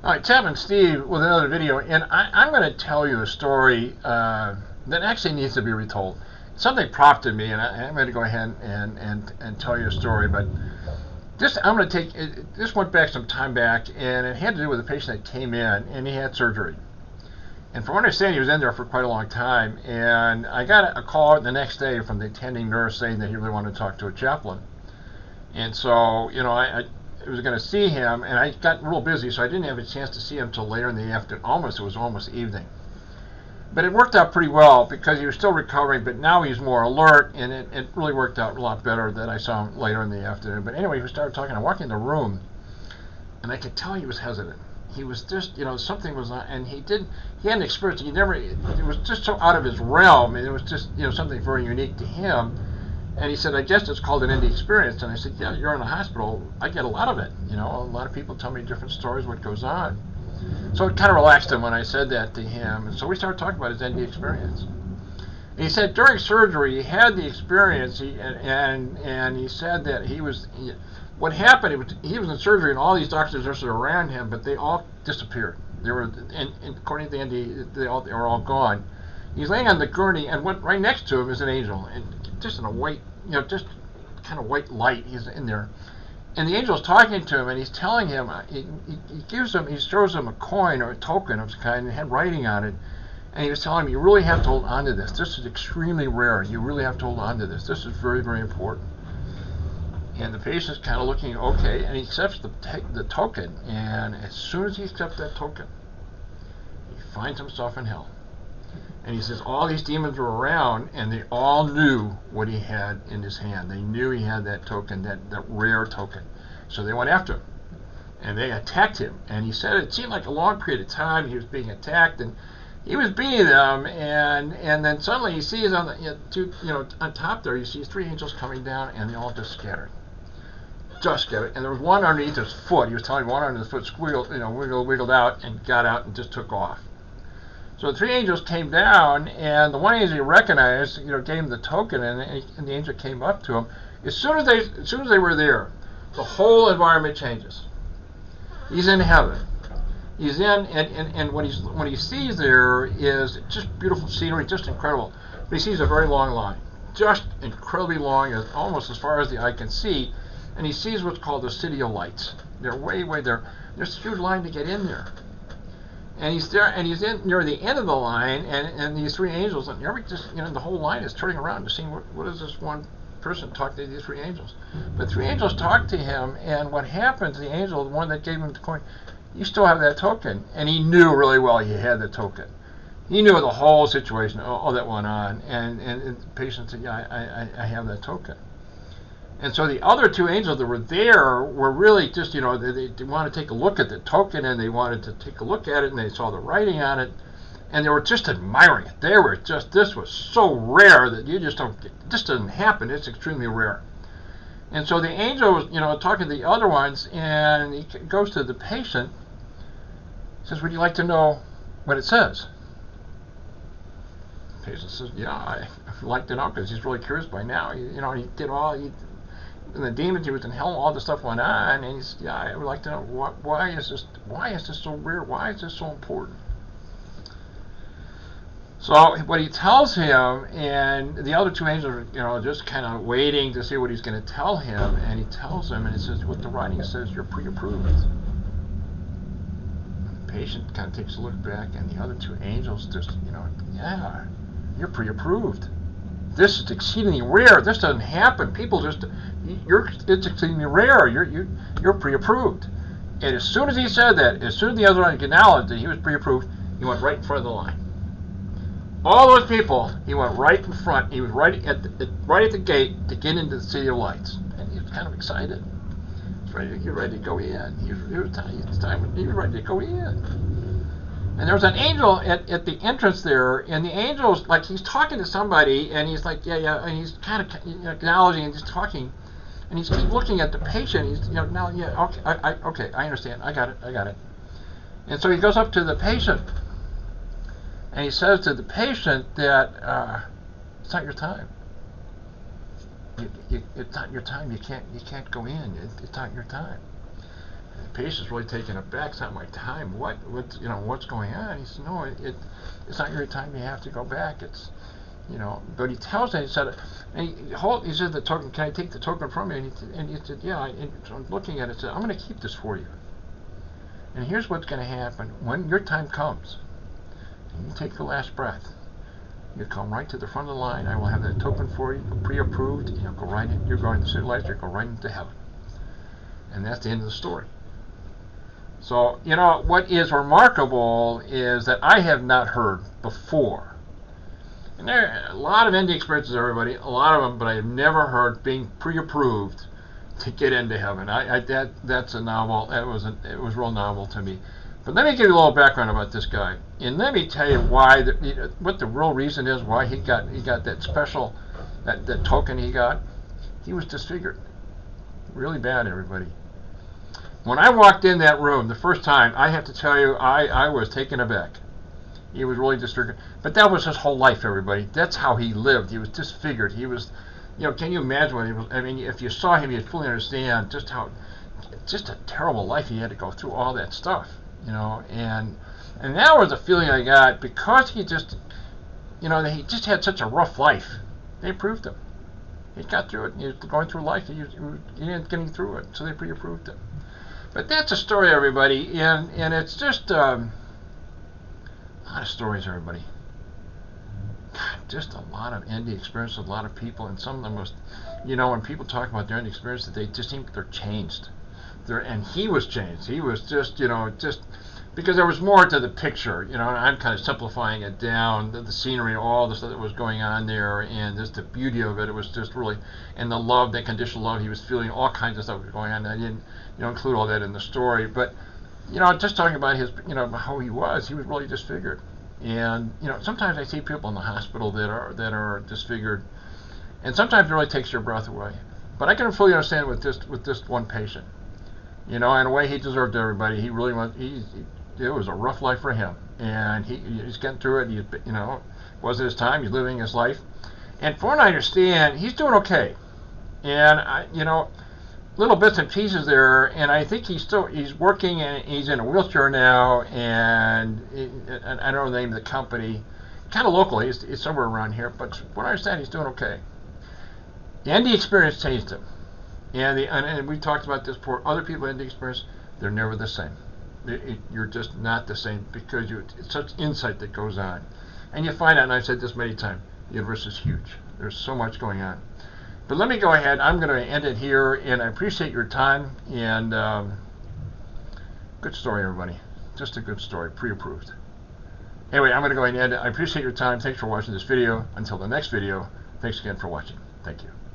All right, Tab and Steve with another video, and I'm going to tell you a story that actually needs to be retold. Something prompted me, and I'm going to go ahead and tell you a story. But I'm going to take this went back some time back, and it had to do with a patient that came in, and he had surgery. And from what I understand, he was in there for quite a long time. And I got a call the next day from the attending nurse saying that he really wanted to talk to a chaplain. And so, I was going to see him, and I got real busy, so I didn't have a chance to see him until later in the afternoon. It was almost evening. But it worked out pretty well because he was still recovering, but now he's more alert, and it really worked out a lot better that I saw him later in the afternoon. But anyway, we started talking. I walked in the room, and I could tell he was hesitant. He was just, something was not, and he had an experience. It was just so out of his realm, and it was just, something very unique to him. And he said, I guess it's called an NDE experience. And I said, yeah, you're in the hospital. I get a lot of it. A lot of people tell me different stories, what goes on. So it kind of relaxed him when I said that to him. And so we started talking about his NDE experience. And he said during surgery, he had the experience, and he said that what happened, he was in surgery, and all these doctors and nurses were around him, but they all disappeared. They were, and according to the NDE, they were all gone. He's laying on the gurney, and right next to him is an angel, and just in a white, just kind of white light. He's in there, and the angel's talking to him, and he's telling him, he throws him a coin or a token of some kind, and had writing on it, and he was telling him, you really have to hold on to this. This is extremely rare. You really have to hold on to this. This is very, very important. And the patient's kind of looking, okay, and he accepts the token, and as soon as he accepts that token, he finds himself in hell. And he says all these demons were around, and they all knew what he had in his hand. They knew he had that token, that rare token. So they went after him, and they attacked him. And he said it seemed like a long period of time he was being attacked, and he was beating them. And then suddenly he sees on on top there, he sees three angels coming down, and they all just scattered. And there was one underneath his foot. He was telling me one underneath his foot wiggled out and got out and just took off. So the three angels came down, and the one angel he recognized, gave him the token, and the angel came up to him. As soon as they were there, the whole environment changes. He's in heaven. He's in, and what he sees there is just beautiful scenery, just incredible. But he sees a very long line, just incredibly long, almost as far as the eye can see. And he sees what's called the City of Lights. They're way there. There's a huge line to get in there. And he's there, and he's in near the end of the line, and these three angels, and the whole line is turning around to see what does this one person talk to these three angels. But three angels talk to him, and what happens, the angel, the one that gave him the coin, you still have that token. And he knew really well he had the token. He knew the whole situation, all that went on, and the patient said, yeah, I have that token. And so the other two angels that were there were really just, they wanted to take a look at the token, and they wanted to take a look at it, and they saw the writing on it, and they were just admiring it. They were just, this was so rare that you just don't, this doesn't happen. It's extremely rare. And so the angel was, talking to the other ones, and he goes to the patient, says, would you like to know what it says? The patient says, yeah, I'd like to know, because he's really curious by now. He did all, and the demons, he was in hell, all the stuff went on, and he said, yeah, I would like to know why is this so rare? Why is this so important? So what he tells him, and the other two angels are, just kind of waiting to see what he's going to tell him, and he tells him, and it says, what the writing says, you're pre-approved. The patient kind of takes a look back, and the other two angels just, yeah, you're pre-approved. This is exceedingly rare. This doesn't happen. People just, it's exceedingly rare. You're pre-approved. And as soon as he said that, as soon as the other one acknowledged that he was pre-approved, he went right in front of the line. All those people, he went right in front. He was right at the gate to get into the City of Lights, and he was kind of excited. He was ready to go in. He was ready to go in. And there was an angel at the entrance there, and the angel's like, he's talking to somebody, and he's like, yeah, and he's kind of acknowledging and just talking, and he's keep looking at the patient. He's, now, yeah, okay, I understand, I got it. And so he goes up to the patient, and he says to the patient that it's not your time. It's not your time. You can't go in. It's not your time. The patient's really taken aback. It's not my time. What's going on? He said, no, it's not your time. You have to go back. It's, but he tells me, he said, he said the token, can I take the token from you? And he said, yeah. And so I'm looking at it, said, I'm going to keep this for you. And here's what's going to happen. When your time comes, and you take the last breath, you come right to the front of the line. I will have that token for you, pre-approved. You'll go right in. You're going to the city lights. You'll go right into heaven. And that's the end of the story. So, what is remarkable is that I have not heard before. And there are a lot of NDE experiences, everybody, a lot of them, but I have never heard being pre-approved to get into heaven. That's a novel. It was real novel to me. But let me give you a little background about this guy, and let me tell you why. What the real reason is why he got that special, that token he got. He was disfigured, really bad, everybody. When I walked in that room the first time, I have to tell you, I was taken aback. He was really disfigured. But that was his whole life, everybody. That's how he lived. He was disfigured. He was, can you imagine what he was? I mean, if you saw him, you'd fully understand just a terrible life he had to go through, all that stuff, And that was the feeling I got because he just had such a rough life. They approved him. He got through it. He was going through life. He ended getting through it, so they pre-approved him. But that's a story, everybody, and it's just a lot of stories, everybody. God, just a lot of NDE experiences, a lot of people, and some of them was, when people talk about their NDE experiences, they just think they're changed. And he was changed. He was just because there was more to the picture, and I'm kind of simplifying it down, the scenery, all the stuff that was going on there, and just the beauty of it. It was just really, and the love, that conditional love he was feeling, all kinds of stuff was going on. I didn't, include all that in the story, but, just talking about his, how he was really disfigured. And, sometimes I see people in the hospital that are disfigured, and sometimes it really takes your breath away. But I can fully understand with this one patient. In a way, he deserved everybody. He really was. It was a rough life for him, and he's getting through it. It wasn't his time. He's living his life, and from what I understand, he's doing okay. And little bits and pieces there, and I think he's working, and he's in a wheelchair now, and I don't know the name of the company, kind of locally. It's somewhere around here, but from what I understand, he's doing okay. The NDE experience changed him. And we talked about this for other people in the experience, they're never the same. You're just not the same because it's such insight that goes on. And you find out, and I've said this many times, the universe is huge. There's so much going on. But let me go ahead. I'm going to end it here, and I appreciate your time. And good story, everybody. Just a good story, pre-approved. Anyway, I'm going to go ahead and end it. I appreciate your time. Thanks for watching this video. Until the next video, thanks again for watching. Thank you.